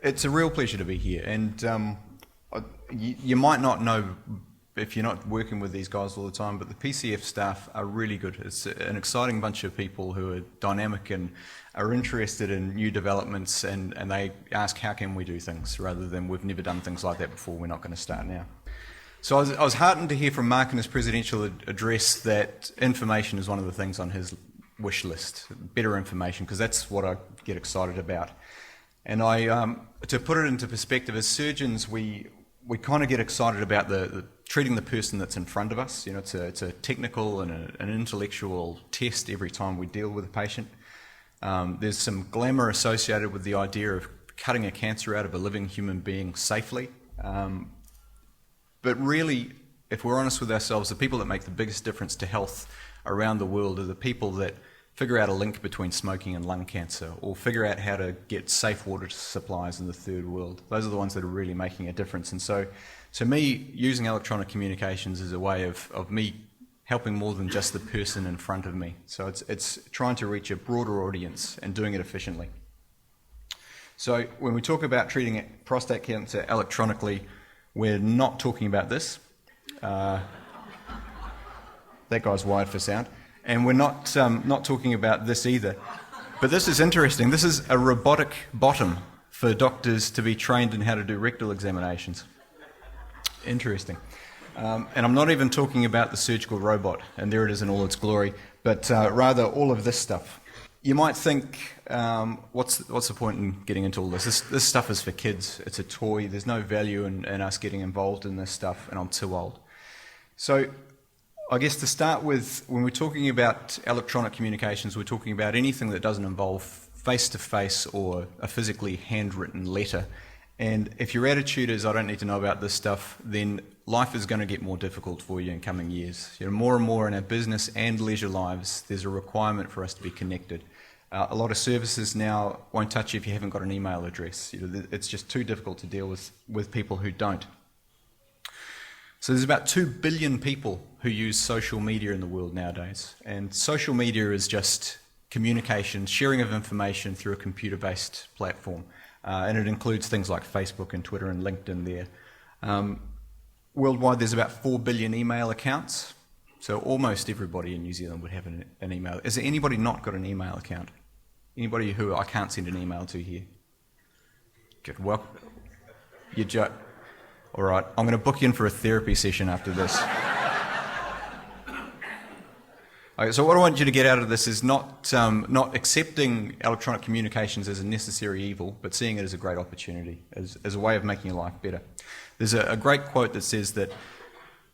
It's a real pleasure to be here, and you might not know if you're not working with these guys all the time, but the PCF staff are really good. It's an exciting bunch of people who are dynamic and are interested in new developments, and they ask how can we do things rather than we've never done things like that before, we're not going to start now. So I was heartened to hear from Mark in his presidential address that information is one of the things on his wish list, better information, because that's what I get excited about. And to put it into perspective, as surgeons, we kind of get excited about the treating the person that's in front of us. You know, it's a technical and an intellectual test every time we deal with a patient. There's some glamour associated with the idea of cutting a cancer out of a living human being safely. But really, if we're honest with ourselves, the people that make the biggest difference to health around the world are the people that figure out a link between smoking and lung cancer, or figure out how to get safe water supplies in the third world. Those are the ones that are really making a difference. And so to me, using electronic communications is a way of me helping more than just the person in front of me. So it's trying to reach a broader audience and doing it efficiently. So when we talk about treating prostate cancer electronically, we're not talking about this. That guy's wired for sound. And we're not talking about this either. But this is interesting. This is a robotic bottom for doctors to be trained in how to do rectal examinations. Interesting. And I'm not even talking about the surgical robot, and there it is in all its glory, but rather all of this stuff. You might think, what's the point in getting into all this? This stuff is for kids. It's a toy. There's no value in us getting involved in this stuff, and I'm too old. So I guess to start with, when we're talking about electronic communications, we're talking about anything that doesn't involve face-to-face or a physically handwritten letter. And if your attitude is, I don't need to know about this stuff, then life is going to get more difficult for you in coming years. You know, more and more in our business and leisure lives, there's a requirement for us to be connected. A lot of services now won't touch you if you haven't got an email address. You know, it's just too difficult to deal with people who don't. So there's about 2 billion people who use social media in the world nowadays. And social media is just communication, sharing of information through a computer-based platform. And it includes things like Facebook and Twitter and LinkedIn there. Worldwide, there's about 4 billion email accounts. So almost everybody in New Zealand would have an email. Is there anybody not got an email account? Anybody who I can't send an email to here? Good. Well, you joke. All right, I'm going to book you in for a therapy session after this. Okay, so what I want you to get out of this is not accepting electronic communications as a necessary evil, but seeing it as a great opportunity, as a way of making your life better. There's a great quote that says that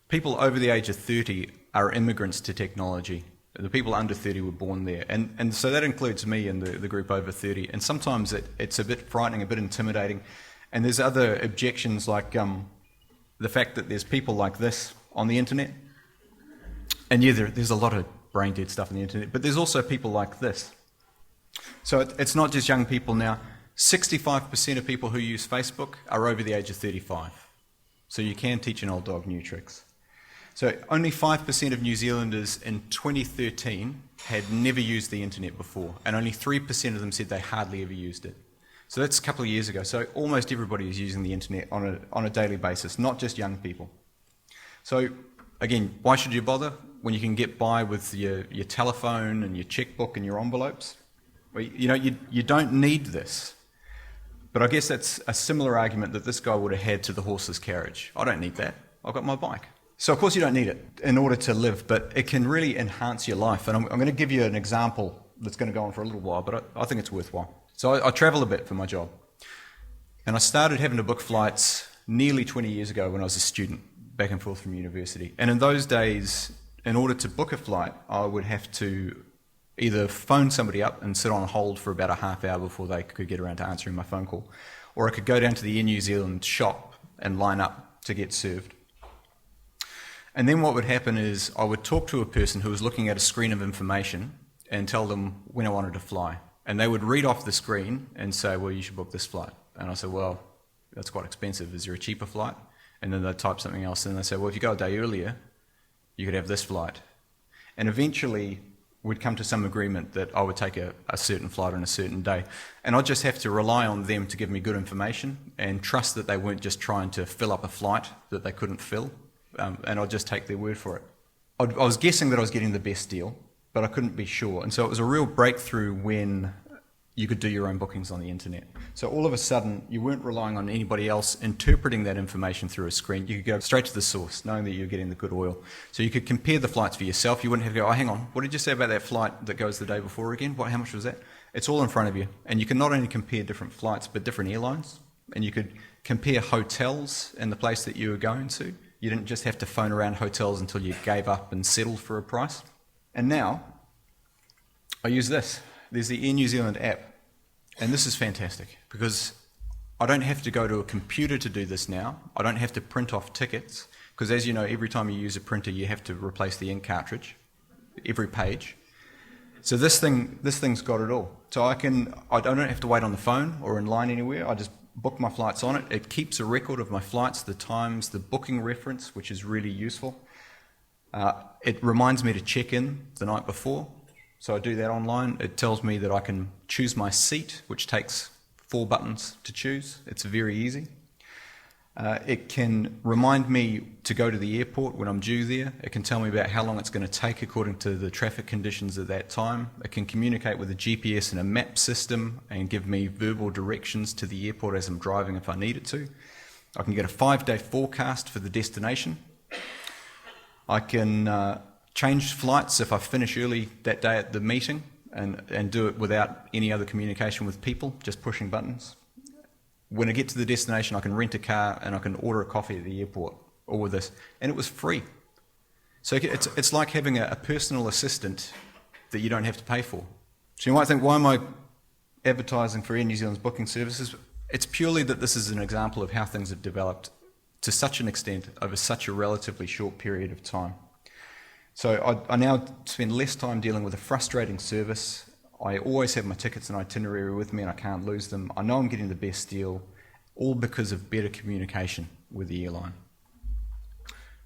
people over the age of 30 are immigrants to technology. The people under 30 were born there. And so that includes me and the group over 30. And sometimes it's a bit frightening, a bit intimidating. And there's other objections like the fact that there's people like this on the internet. And yeah, there's a lot of brain dead stuff on the internet, but there's also people like this. So it's not just young people now. 65% of people who use Facebook are over the age of 35. So you can teach an old dog new tricks. So only 5% of New Zealanders in 2013 had never used the internet before, and only 3% of them said they hardly ever used it. So that's a couple of years ago. So almost everybody is using the internet on a daily basis, not just young people. So again, why should you bother when you can get by with your telephone and your checkbook and your envelopes? Well, you know, you don't need this. But I guess that's a similar argument that this guy would have had to the horse's carriage. I don't need that. I've got my bike. So of course you don't need it in order to live, but it can really enhance your life. And I'm going to give you an example that's going to go on for a little while, but I think it's worthwhile. So I travel a bit for my job. And I started having to book flights nearly 20 years ago when I was a student, back and forth from university. And in those days, in order to book a flight, I would have to either phone somebody up and sit on hold for about a half hour before they could get around to answering my phone call, or I could go down to the Air New Zealand shop and line up to get served. And then what would happen is I would talk to a person who was looking at a screen of information and tell them when I wanted to fly. And they would read off the screen and say, well, you should book this flight. And I said, well, that's quite expensive. Is there a cheaper flight? And then they'd type something else and they say, well, if you go a day earlier, you could have this flight. And eventually, we'd come to some agreement that I would take a certain flight on a certain day. And I'd just have to rely on them to give me good information and trust that they weren't just trying to fill up a flight that they couldn't fill. And I'd just take their word for it. I was guessing that I was getting the best deal, but I couldn't be sure. And so it was a real breakthrough when you could do your own bookings on the internet. So all of a sudden, you weren't relying on anybody else interpreting that information through a screen. You could go straight to the source, knowing that you're getting the good oil. So you could compare the flights for yourself. You wouldn't have to go, oh, hang on, what did you say about that flight that goes the day before again? How much was that? It's all in front of you. And you can not only compare different flights, but different airlines. And you could compare hotels in the place that you were going to. You didn't just have to phone around hotels until you gave up and settled for a price. And now, I use this. There's the Air New Zealand app. And this is fantastic because I don't have to go to a computer to do this now. I don't have to print off tickets because, as you know, every time you use a printer, you have to replace the ink cartridge every page. So this thing's got it all. So I don't have to wait on the phone or in line anywhere. I just book my flights on it. It keeps a record of my flights, the times, the booking reference, which is really useful. It reminds me to check in the night before. So I do that online. It tells me that I can choose my seat, which takes 4 buttons to choose. It's very easy. It can remind me to go to the airport when I'm due there. It can tell me about how long it's going to take according to the traffic conditions at that time. It can communicate with a GPS and a map system and give me verbal directions to the airport as I'm driving if I need it to. I can get a 5-day forecast for the destination. I can change flights if I finish early that day at the meeting and do it without any other communication with people, just pushing buttons. When I get to the destination, I can rent a car and I can order a coffee at the airport, all with this. And it was free. So it's like having a personal assistant that you don't have to pay for. So you might think, why am I advertising for Air New Zealand's booking services? It's purely that this is an example of how things have developed to such an extent over such a relatively short period of time. So I now spend less time dealing with a frustrating service. I always have my tickets and itinerary with me and I can't lose them. I know I'm getting the best deal, all because of better communication with the airline.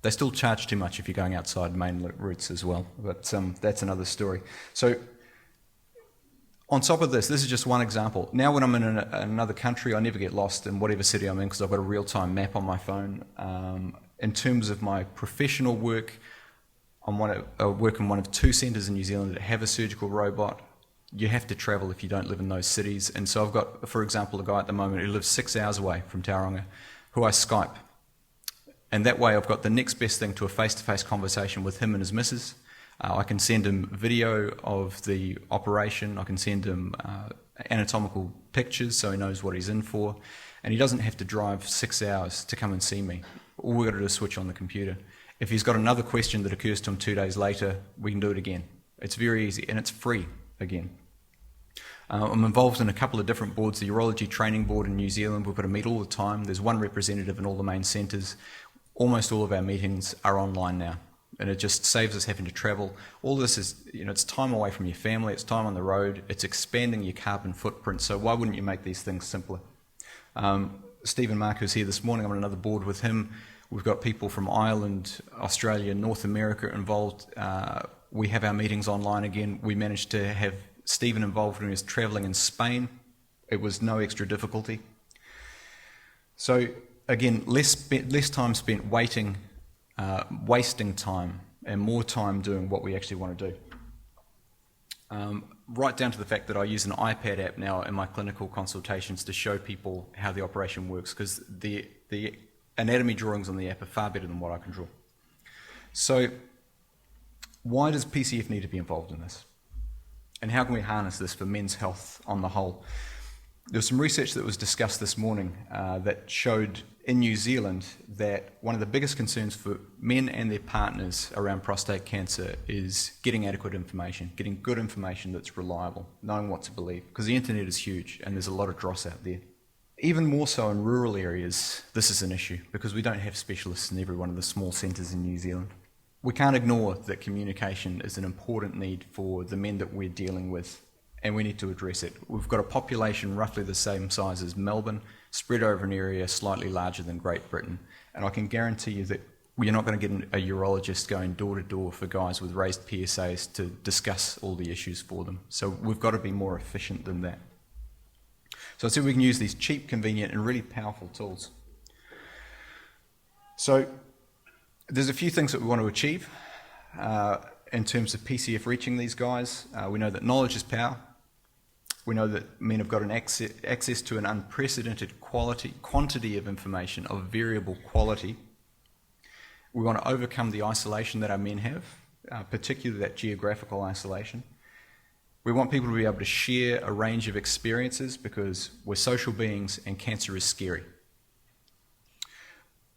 They still charge too much if you're going outside main routes as well, but that's another story. So on top of this is just one example. Now when I'm in another country, I never get lost in whatever city I'm in because I've got a real-time map on my phone. In terms of my professional work, I work in one of 2 centres in New Zealand that have a surgical robot. You have to travel if you don't live in those cities. And so I've got, for example, a guy at the moment who lives 6 hours away from Tauranga, who I Skype. And that way I've got the next best thing to a face-to-face conversation with him and his missus. I can send him video of the operation. I can send him anatomical pictures so he knows what he's in for. And he doesn't have to drive 6 hours to come and see me. All we've got to do is switch on the computer. If he's got another question that occurs to him 2 days later, we can do it again. It's very easy, and it's free again. I'm involved in a couple of different boards. The Urology Training Board in New Zealand, we've got to meet all the time. There's one representative in all the main centres. Almost all of our meetings are online now, and it just saves us having to travel. All this is, it's time away from your family, it's time on the road, it's expanding your carbon footprint, so why wouldn't you make these things simpler? Stephen Mark, who's here this morning, I'm on another board with him. We've got people from Ireland, Australia, North America involved. We have our meetings online again. We managed to have Stephen involved when he was travelling in Spain. It was no extra difficulty. So again, less time spent waiting, wasting time, and more time doing what we actually want to do. Right down to the fact that I use an iPad app now in my clinical consultations to show people how the operation works, because the anatomy drawings on the app are far better than what I can draw. So why does PCF need to be involved in this? And how can we harness this for men's health on the whole? There was some research that was discussed this morning that showed in New Zealand that one of the biggest concerns for men and their partners around prostate cancer is getting adequate information, getting good information that's reliable, knowing what to believe, because the internet is huge and there's a lot of dross out there. Even more so in rural areas, this is an issue because we don't have specialists in every one of the small centres in New Zealand. We can't ignore that communication is an important need for the men that we're dealing with, and we need to address it. We've got a population roughly the same size as Melbourne, spread over an area slightly larger than Great Britain, and I can guarantee you that you're not going to get a urologist going door to door for guys with raised PSAs to discuss all the issues for them. So we've got to be more efficient than that. So I said we can use these cheap, convenient, and really powerful tools. So there's a few things that we want to achieve in terms of PCF reaching these guys. We know that knowledge is power. We know that men have got an access to an unprecedented quantity of information of variable quality. We want to overcome the isolation that our men have, particularly that geographical isolation. We want people to be able to share a range of experiences because we're social beings and cancer is scary.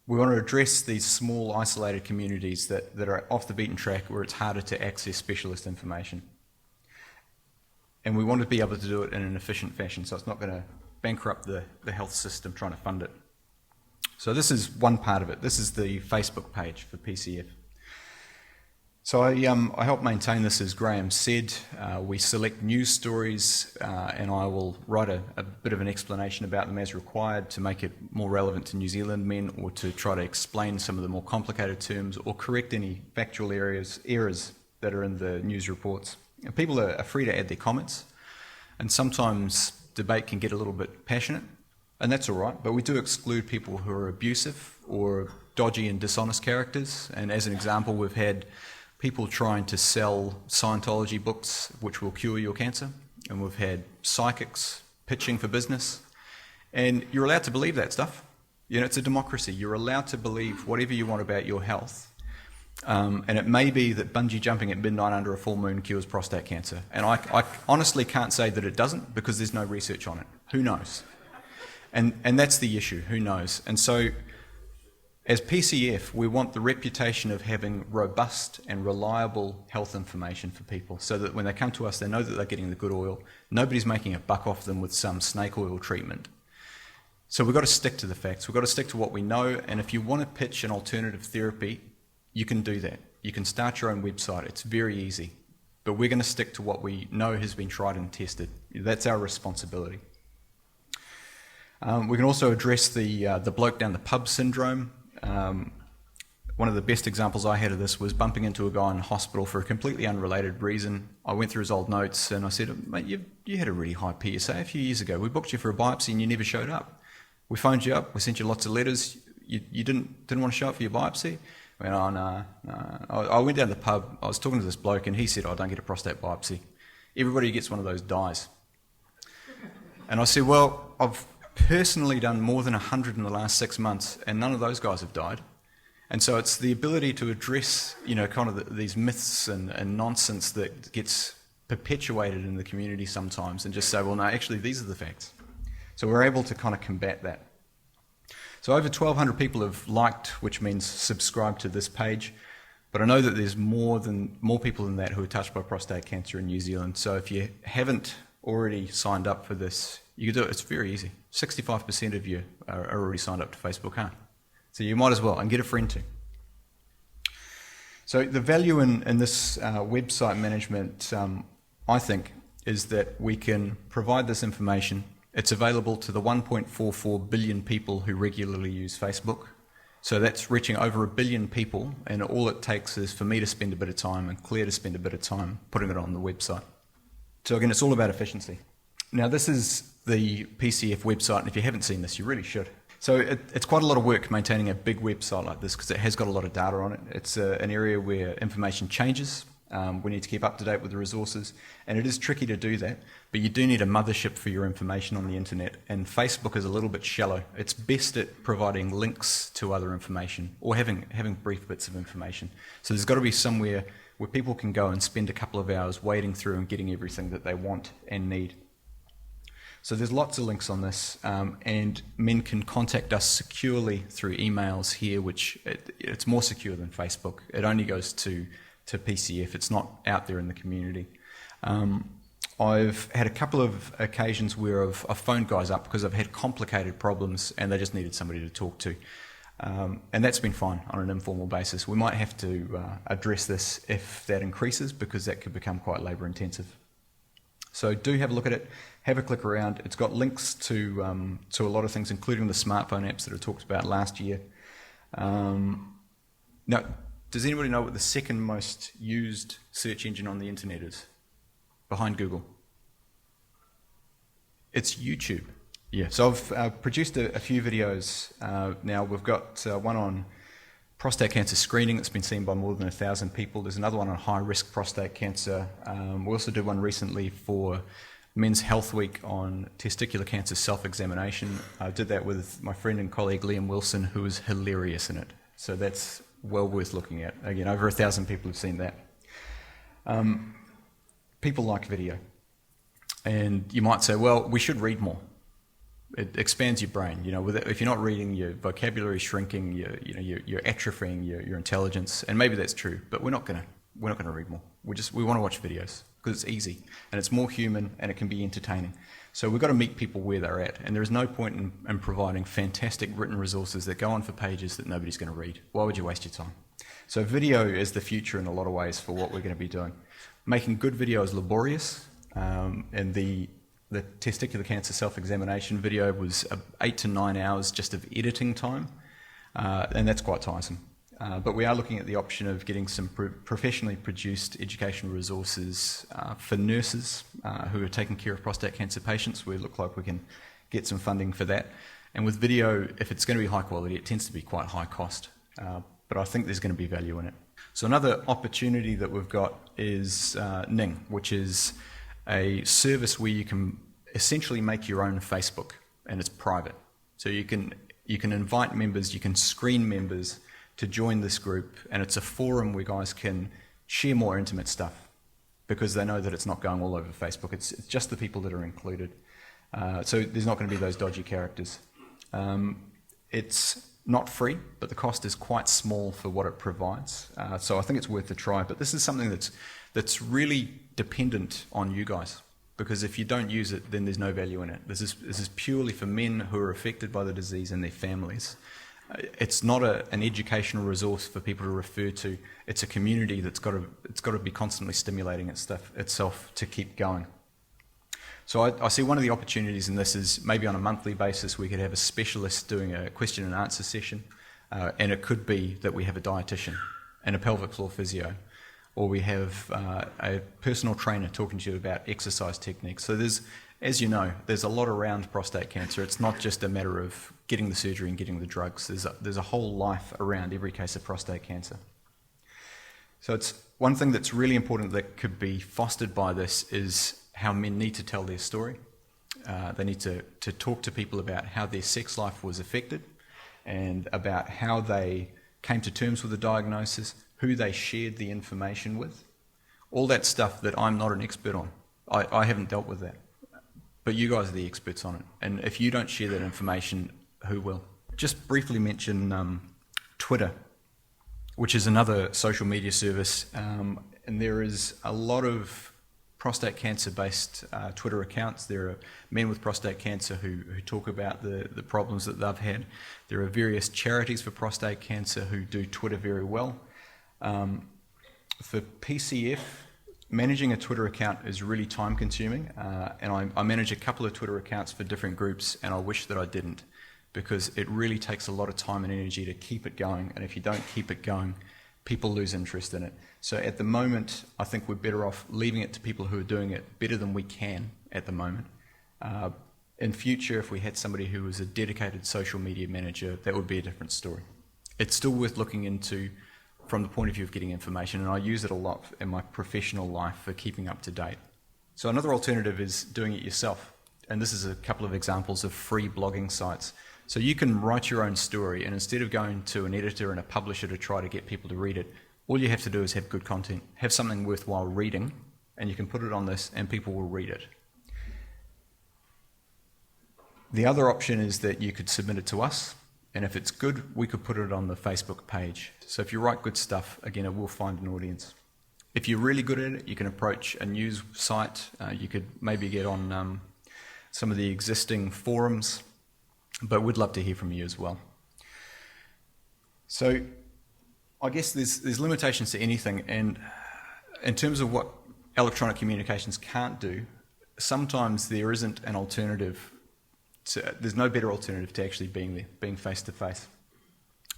We want to address these small, isolated communities that are off the beaten track where it's harder to access specialist information. And we want to be able to do it in an efficient fashion, so it's not going to bankrupt the health system trying to fund it. So this is one part of it. This is the Facebook page for PCF. So I help maintain this, as Graham said. We select news stories and I will write a bit of an explanation about them as required to make it more relevant to New Zealand men, or to try to explain some of the more complicated terms or correct any factual errors that are in the news reports. And people are free to add their comments, and sometimes debate can get a little bit passionate, and that's all right, but we do exclude people who are abusive or dodgy and dishonest characters. And as an example, we've had people trying to sell Scientology books which will cure your cancer, and we've had psychics pitching for business, and you're allowed to believe that stuff. You know, it's a democracy. You're allowed to believe whatever you want about your health, and it may be that bungee jumping at midnight under a full moon cures prostate cancer, and I honestly can't say that it doesn't because there's no research on it. Who knows? And that's the issue. Who knows? And so as PCF, we want the reputation of having robust and reliable health information for people, so that when they come to us, they know that they're getting the good oil. Nobody's making a buck off them with some snake oil treatment. So we've got to stick to the facts. We've got to stick to what we know. And if you want to pitch an alternative therapy, you can do that. You can start your own website. It's very easy. But we're going to stick to what we know has been tried and tested. That's our responsibility. We can also address the bloke down the pub syndrome. One of the best examples I had of this was bumping into a guy in hospital for a completely unrelated reason. I went through his old notes and I said, "Mate, you had a really high PSA a few years ago. We booked you for a biopsy and you never showed up. We phoned you up, we sent you lots of letters. You didn't want to show up for your biopsy?" I went, "Oh, no. I went down to the pub, I was talking to this bloke and he said, 'I don't get a prostate biopsy. Everybody who gets one of those dies.'" And I said, "Well, I've personally done more than 100 in the last 6 months and none of those guys have died." And so it's the ability to address, kind of these myths and nonsense that gets perpetuated in the community sometimes, and just say, well, no, actually, these are the facts. So we're able to kind of combat that. So over 1,200 people have liked, which means subscribed to this page, but I know that there's more people than that who are touched by prostate cancer in New Zealand. So if you haven't already signed up for this, you can do it. It's very easy. 65% of you are already signed up to Facebook, huh? So you might as well, and get a friend too. So the value in this website management, I think, is that we can provide this information. It's available to the 1.44 billion people who regularly use Facebook. So that's reaching over 1 billion people, and all it takes is for me to spend a bit of time and Claire to spend a bit of time putting it on the website. So again, it's all about efficiency. Now this is the PCF website, and if you haven't seen this, you really should. So it's quite a lot of work maintaining a big website like this because it has got a lot of data on it. It's an area where information changes. We need to keep up to date with the resources, and it is tricky to do that, but you do need a mothership for your information on the internet, and Facebook is a little bit shallow. It's best at providing links to other information or having brief bits of information. So there's got to be somewhere where people can go and spend a couple of hours wading through and getting everything that they want and need. So there's lots of links on this, and men can contact us securely through emails here, which it's more secure than Facebook. It only goes to PCF. It's not out there in the community. I've had a couple of occasions where I've phoned guys up because I've had complicated problems and they just needed somebody to talk to. And that's been fine on an informal basis. We might have to address this if that increases, because that could become quite labour intensive. So do have a look at it, have a click around. It's got links to a lot of things, including the smartphone apps that I talked about last year. Now, does anybody know what the second most used search engine on the internet is? Behind Google? It's YouTube. Yeah, so I've produced a few videos now. We've got one on prostate cancer screening that's been seen by more than 1,000 people. There's another one on high-risk prostate cancer. We also did one recently for Men's Health Week on testicular cancer self-examination. I did that with my friend and colleague Liam Wilson, who was hilarious in it. So that's well worth looking at. Again, over 1,000 people have seen that. People like video. And you might say, well, we should read more. It expands your brain. You know, if you're not reading, your vocabulary is shrinking. You're atrophying your intelligence, and maybe that's true. But we're not gonna read more. We want to watch videos because it's easy and it's more human and it can be entertaining. So we've got to meet people where they're at, and there is no point in providing fantastic written resources that go on for pages that nobody's going to read. Why would you waste your time? So video is the future in a lot of ways for what we're going to be doing. Making good video is laborious, and the testicular cancer self-examination video was 8 to 9 hours just of editing time, and that's quite tiresome. But we are looking at the option of getting some professionally produced educational resources for nurses who are taking care of prostate cancer patients. We look like we can get some funding for that. And with video, if it's going to be high quality, it tends to be quite high cost. But I think there's going to be value in it. So another opportunity that we've got is Ning, which is a service where you can essentially make your own Facebook, and it's private. So you can invite members, you can screen members to join this group, and it's a forum where guys can share more intimate stuff because they know that it's not going all over Facebook. It's just the people that are included. So there's not going to be those dodgy characters. It's not free, but the cost is quite small for what it provides. So I think it's worth a try. But this is something that's really dependent on you guys, because if you don't use it, then there's no value in it. This is purely for men who are affected by the disease and their families. It's not an educational resource for people to refer to. It's a community that's got to be constantly stimulating itself to keep going. So I see one of the opportunities in this is maybe on a monthly basis we could have a specialist doing a question and answer session, and it could be that we have a dietitian and a pelvic floor physio, or we have a personal trainer talking to you about exercise techniques. So as you know, there's a lot around prostate cancer. It's not just a matter of getting the surgery and getting the drugs. There's a whole life around every case of prostate cancer. So it's one thing that's really important that could be fostered by this is how men need to tell their story. They need to talk to people about how their sex life was affected and about how they came to terms with the diagnosis, who they shared the information with, all that stuff that I'm not an expert on. I haven't dealt with that. But you guys are the experts on it. And if you don't share that information, who will? Just briefly mention Twitter, which is another social media service. And there is a lot of prostate cancer-based Twitter accounts. There are men with prostate cancer who talk about the problems that they've had. There are various charities for prostate cancer who do Twitter very well. For PCF, managing a Twitter account is really time consuming, and I manage a couple of Twitter accounts for different groups, and I wish that I didn't, because it really takes a lot of time and energy to keep it going, and if you don't keep it going, people lose interest in it. So at the moment, I think we're better off leaving it to people who are doing it better than we can at the moment. In future, if we had somebody who was a dedicated social media manager, that would be a different story. It's still worth looking into from the point of view of getting information, and I use it a lot in my professional life for keeping up to date. So another alternative is doing it yourself, and this is a couple of examples of free blogging sites. So you can write your own story, and instead of going to an editor and a publisher to try to get people to read it, all you have to do is have good content, have something worthwhile reading, and you can put it on this and people will read it. The other option is that you could submit it to us, and if it's good, we could put it on the Facebook page. So if you write good stuff, again, it will find an audience. If you're really good at it, you can approach a news site. You could maybe get on some of the existing forums, but we'd love to hear from you as well. So I guess there's limitations to anything, and in terms of what electronic communications can't do, sometimes there isn't an alternative. There's no better alternative to actually being there, being face to face.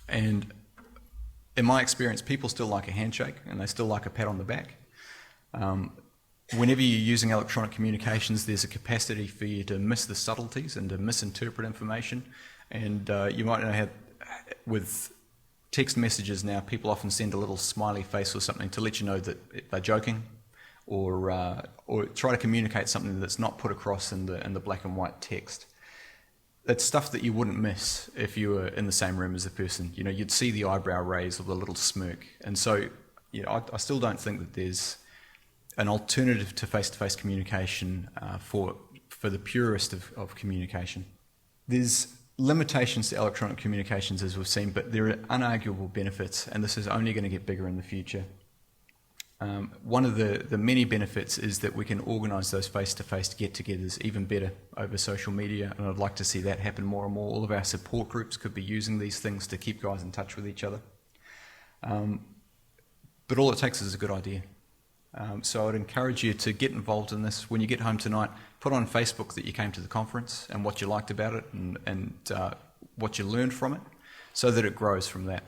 And in my experience, people still like a handshake and they still like a pat on the back. Whenever you're using electronic communications, there's a capacity for you to miss the subtleties and to misinterpret information. And you might know how with text messages now, people often send a little smiley face or something to let you know that they're joking, or try to communicate something that's not put across in the black and white text. That's stuff that you wouldn't miss if you were in the same room as the person. You know, you'd see the eyebrow raise or the little smirk. And so, you know, I still don't think that there's an alternative to face-to-face communication for the purest of communication. There's limitations to electronic communications, as we've seen, but there are unarguable benefits, and this is only going to get bigger in the future. One of the many benefits is that we can organise those face-to-face get-togethers even better over social media, and I'd like to see that happen more and more. All of our support groups could be using these things to keep guys in touch with each other. But all it takes is a good idea. So I would encourage you to get involved in this. When you get home tonight, put on Facebook that you came to the conference and what you liked about it and what you learned from it, so that it grows from that.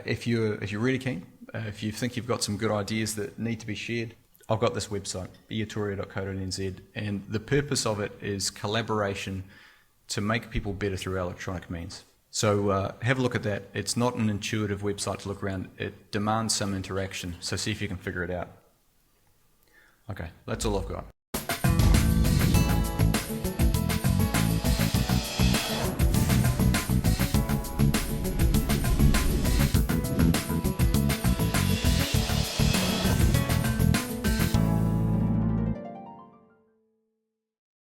If you're really keen, if you think you've got some good ideas that need to be shared, I've got this website, iatoria.co.nz, and the purpose of it is collaboration to make people better through electronic means. So have a look at that. It's not an intuitive website to look around. It demands some interaction, so see if you can figure it out. Okay, that's all I've got.